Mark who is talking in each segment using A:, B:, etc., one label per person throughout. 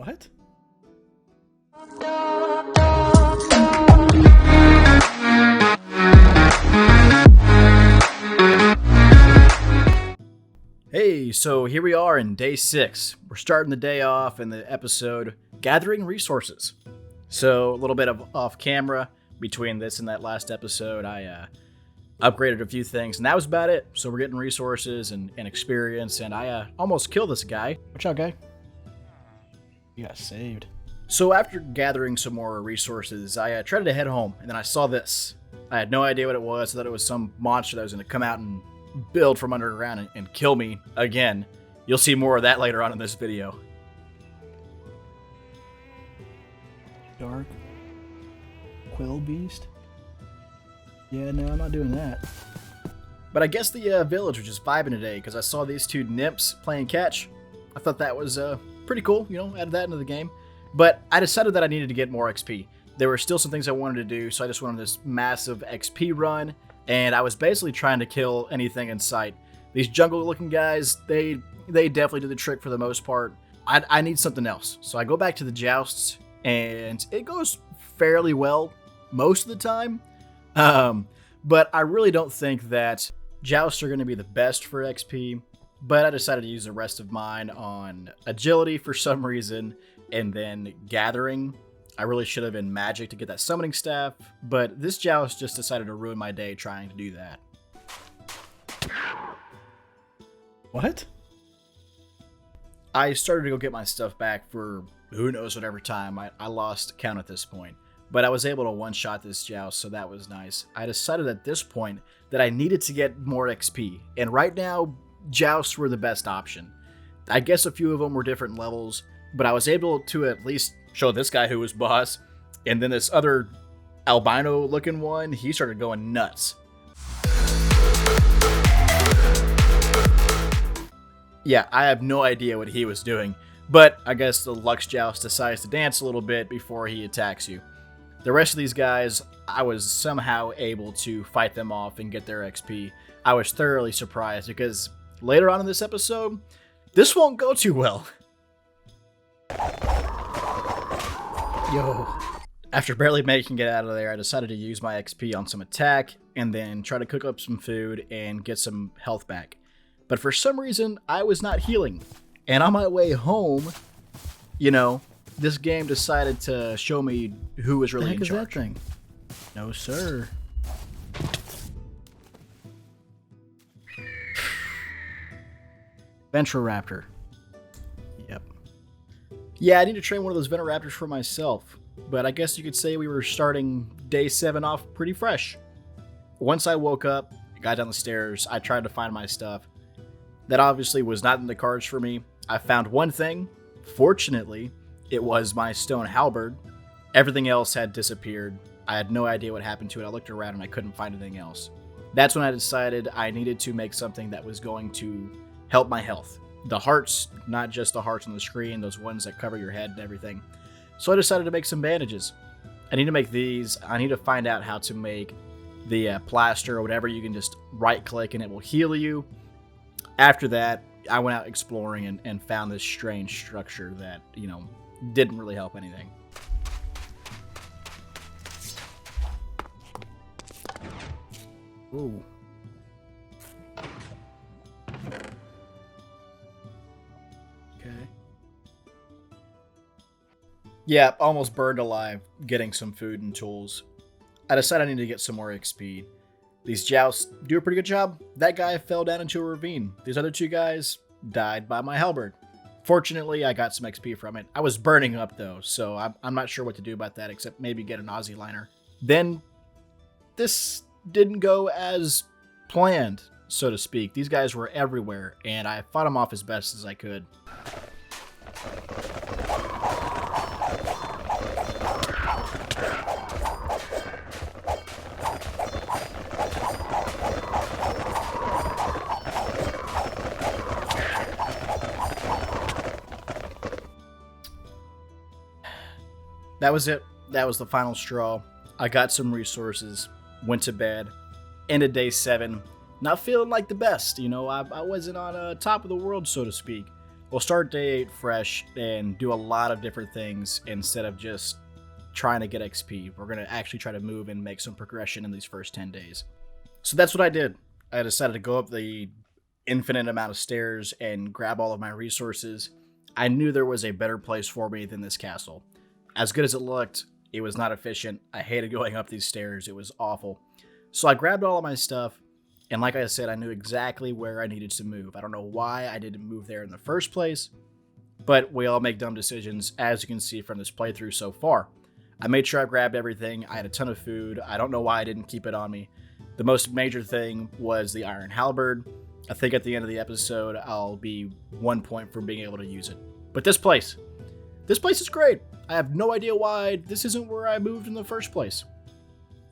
A: What? Hey, so here we are in day 6. We're starting the day off in the episode Gathering Resources. So a little bit of off camera between this and that last episode. I upgraded a few things, and that was about it. So we're getting resources and experience, and I almost killed this guy. Watch out, guy. You got saved. So after gathering some more resources, I tried to head home, and then I saw this. I had no idea what it was. I thought it was some monster that was going to come out and build from underground and kill me again. You'll see more of that later on in this video. Dark Quill Beast? Yeah, no, I'm not doing that. But I guess the village was just vibing today because I saw these two nymphs playing catch. I thought that was pretty cool, added that into the game. But I decided that I needed to get more XP. There were still some things I wanted to do, so I just went on this massive XP run, and I was basically trying to kill anything in sight. These jungle-looking guys, they definitely do the trick for the most part. I need something else. So I go back to the jousts, and it goes fairly well most of the time. But I really don't think that jousts are going to be the best for XP, but I decided to use the rest of mine on agility for some reason, and then gathering. I really should have been magic to get that summoning staff, but this joust just decided to ruin my day trying to do that. What? I started to go get my stuff back for who knows whatever time. I lost count at this point. But I was able to one-shot this joust, so that was nice. I decided at this point that I needed to get more XP, and right now, jousts were the best option. I guess a few of them were different levels, but I was able to at least show this guy who was boss, and then this other albino-looking one, he started going nuts. Yeah, I have no idea what he was doing, but I guess the Lux Joust decides to dance a little bit before he attacks you. The rest of these guys, I was somehow able to fight them off and get their XP. I was thoroughly surprised because later on in this episode, this won't go too well. Yo. After barely making it out of there, I decided to use my XP on some attack and then try to cook up some food and get some health back. But for some reason, I was not healing. And on my way home, this game decided to show me who was really in charge. That thing? No, sir. Venturaptor. Yep. Yeah, I need to train one of those Venturaptors for myself. But I guess you could say we were starting day 7 off pretty fresh. Once I woke up, got down the stairs, I tried to find my stuff. That obviously was not in the cards for me. I found one thing. Fortunately, it was my stone halberd. Everything else had disappeared. I had no idea what happened to it. I looked around and I couldn't find anything else. That's when I decided I needed to make something that was going to help my health. The hearts, not just the hearts on the screen, those ones that cover your head and everything. So I decided to make some bandages. I need to make these. I need to find out how to make the plaster or whatever. You can just right click and it will heal you. After that, I went out exploring and found this strange structure that, didn't really help anything. Ooh. Okay. Yeah, almost burned alive getting some food and tools. I decided I need to get some more XP. These jousts do a pretty good job. That guy fell down into a ravine. These other two guys died by my halberd. Fortunately, I got some XP from it. I was burning up, though, so I'm not sure what to do about that, except maybe get an Aussie liner. Then, this didn't go as planned, so to speak. These guys were everywhere, and I fought them off as best as I could. That was it. That was the final straw. I got some resources, went to bed, ended day 7. Not feeling like the best, I wasn't on top of the world, so to speak. we'll start day 8 fresh and do a lot of different things instead of just trying to get XP. We're going to actually try to move and make some progression in these first 10 days. So that's what I did. I decided to go up the infinite amount of stairs and grab all of my resources. I knew there was a better place for me than this castle. As good as it looked, it was not efficient. I hated going up these stairs. It was awful. So I grabbed all of my stuff, and like I said, I knew exactly where I needed to move. I don't know why I didn't move there in the first place, but we all make dumb decisions, as you can see from this playthrough so far. I made sure I grabbed everything. I had a ton of food. I don't know why I didn't keep it on me. The most major thing was the iron halberd. I think at the end of the episode, I'll be 1 point from being able to use it. But this place is great. I have no idea why this isn't where I moved in the first place.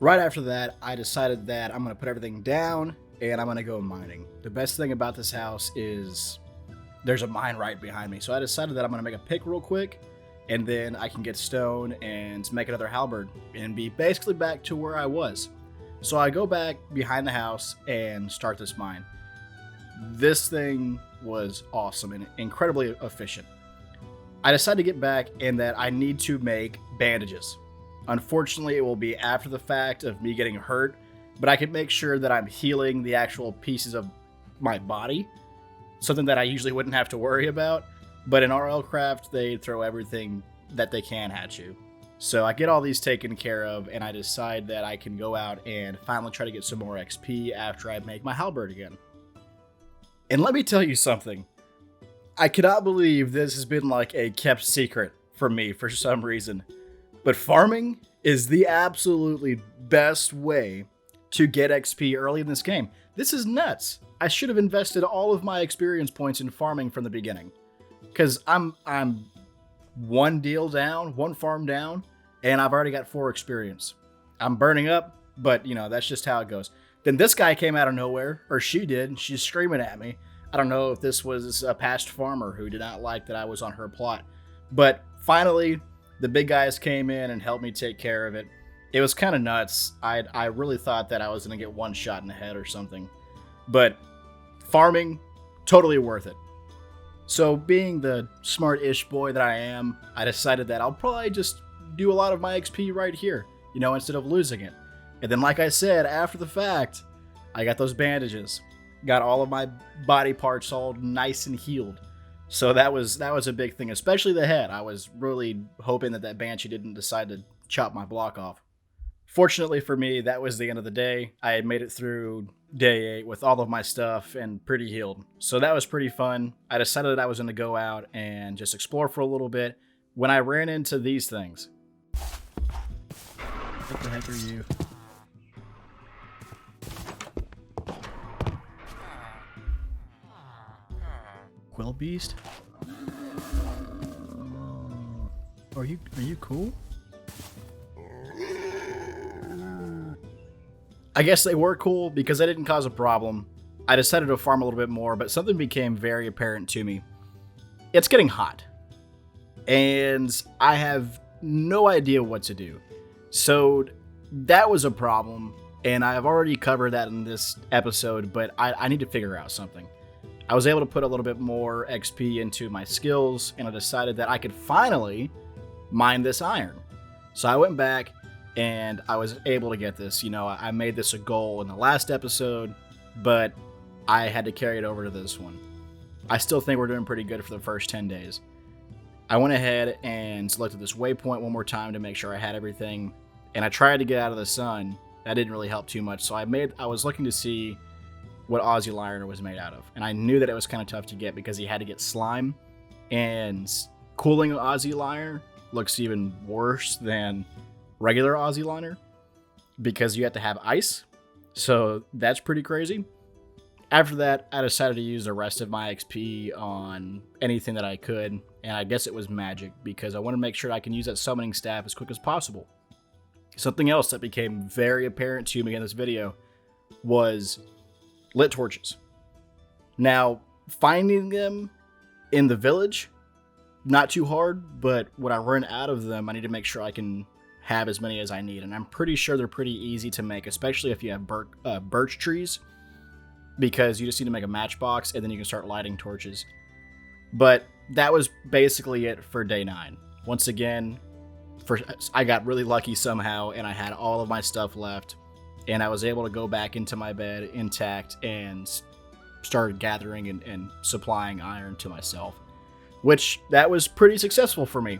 A: Right after that, I decided that I'm going to put everything down and I'm going to go mining. The best thing about this house is there's a mine right behind me. So I decided that I'm going to make a pick real quick, and then I can get stone and make another halberd and be basically back to where I was. So I go back behind the house and start this mine. This thing was awesome and incredibly efficient. I decided to get back and that I need to make bandages. Unfortunately, it will be after the fact of me getting hurt, but I can make sure that I'm healing the actual pieces of my body, something that I usually wouldn't have to worry about. But in RLcraft, they throw everything that they can at you. So I get all these taken care of, and I decide that I can go out and finally try to get some more XP after I make my halberd again. And let me tell you something. I cannot believe this has been like a kept secret from me for some reason. But farming is the absolutely best way to get XP early in this game. This is nuts. I should have invested all of my experience points in farming from the beginning. Because I'm one farm down, and I've already got 4 experience. I'm burning up, but that's just how it goes. Then this guy came out of nowhere, or she did. She's screaming at me. I don't know if this was a past farmer who did not like that I was on her plot. But finally, the big guys came in and helped me take care of it. It was kind of nuts. I really thought that I was going to get one shot in the head or something. But farming, totally worth it. So being the smart-ish boy that I am, I decided that I'll probably just do a lot of my XP right here, instead of losing it. And then, like I said, after the fact, I got those bandages. Got all of my body parts all nice and healed. So that was a big thing, especially the head. I was really hoping that Banshee didn't decide to chop my block off. Fortunately for me, that was the end of the day. I had made it through day 8 with all of my stuff and pretty healed. So that was pretty fun. I decided that I was going to go out and just explore for a little bit when I ran into these things. What the heck are you? Quill beast? Are you cool? I guess they were cool because they didn't cause a problem. I decided to farm a little bit more, but something became very apparent to me. It's getting hot, and I have no idea what to do. So that was a problem, and I've already covered that in this episode, but I need to figure out something. I was able to put a little bit more XP into my skills, and I decided that I could finally mine this iron. So I went back, and I was able to get this. I made this a goal in the last episode, but I had to carry it over to this one. I still think we're doing pretty good for the first 10 days. I went ahead and selected this waypoint one more time to make sure I had everything, and I tried to get out of the sun. That didn't really help too much, so I was looking to see what Aussie Liner was made out of, and I knew that it was kind of tough to get because he had to get slime, and cooling Aussie Liner looks even worse than regular Aussie Liner because you have to have ice, so that's pretty crazy. After that, I decided to use the rest of my XP on anything that I could, and I guess it was magic because I wanted to make sure I can use that summoning staff as quick as possible. Something else that became very apparent to me in this video was lit torches. Now, finding them in the village, not too hard, but when I run out of them, I need to make sure I can have as many as I need, and I'm pretty sure they're pretty easy to make, especially if you have birch trees, because you just need to make a matchbox and then you can start lighting torches. But that was basically it for day 9. Once again, I got really lucky somehow, and I had all of my stuff left, and I was able to go back into my bed intact and started gathering and supplying iron to myself, which that was pretty successful for me.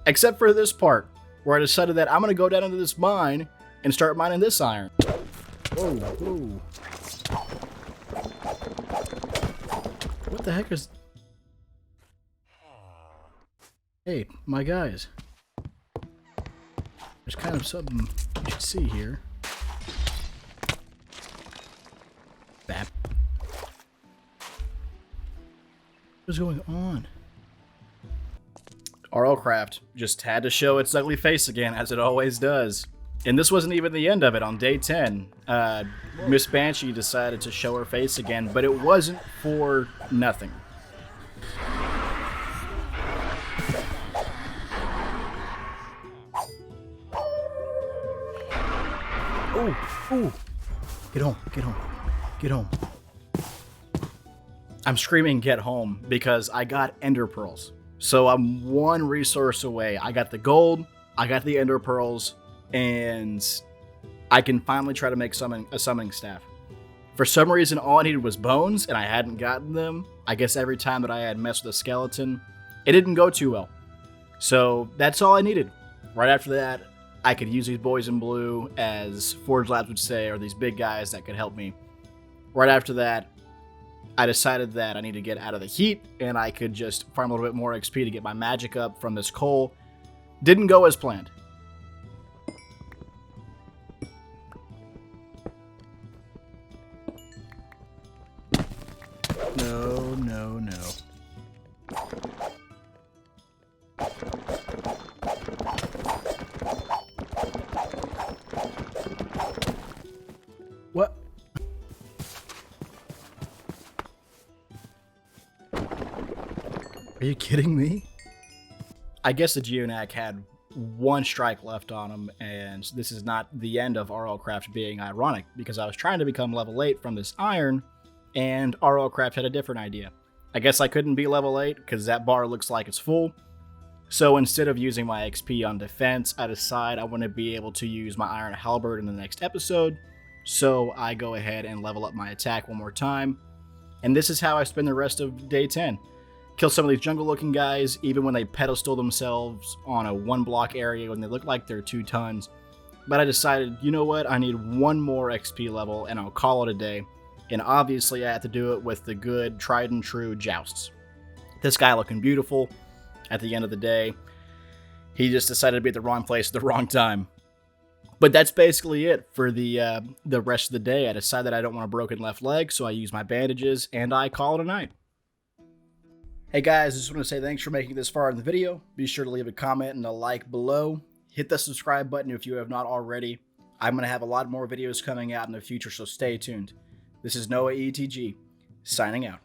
A: Except for this part, where I decided that I'm going to go down into this mine and start mining this iron. Whoa, whoa. What the heck is... Hey, my guys. There's kind of something you should see here. Bap. What's going on? RLCraft just had to show its ugly face again, as it always does. And this wasn't even the end of it. On day 10, Miss Banshee decided to show her face again, but it wasn't for nothing. Oh, oh. Get home, get home, get home. I'm screaming get home because I got ender pearls. So I'm one resource away. I got the gold, I got the ender pearls, and I can finally try to make a summoning staff. For some reason, all I needed was bones, and I hadn't gotten them. I guess every time that I had messed with a skeleton, it didn't go too well. So that's all I needed. Right after that, I could use these boys in blue, as Forge Labs would say, or these big guys that could help me. Right after that, I decided that I need to get out of the heat, and I could just farm a little bit more XP to get my magic up from this coal. Didn't go as planned. No, no, no. What? Are you kidding me? I guess the Geonac had one strike left on him, and this is not the end of RLCraft being ironic, because I was trying to become level 8 from this iron, and RLCraft had a different idea. I guess I couldn't be level 8 because that bar looks like it's full. So instead of using my XP on defense, I decide I want to be able to use my iron halberd in the next episode. So I go ahead and level up my attack one more time. And this is how I spend the rest of day 10. Kill some of these jungle looking guys, even when they pedestal themselves on a 1-block area when they look like they're 2 tons. But I decided, you know what, I need one more XP level and I'll call it a day. And obviously I have to do it with the good, tried and true jousts. This guy looking beautiful. At the end of the day, he just decided to be at the wrong place at the wrong time. But that's basically it for the rest of the day. I decided I don't want a broken left leg, so I use my bandages, and I call it a night. Hey guys, I just want to say thanks for making it this far in the video. Be sure to leave a comment and a like below. Hit the subscribe button if you have not already. I'm going to have a lot more videos coming out in the future, so stay tuned. This is Noah ETG, signing out.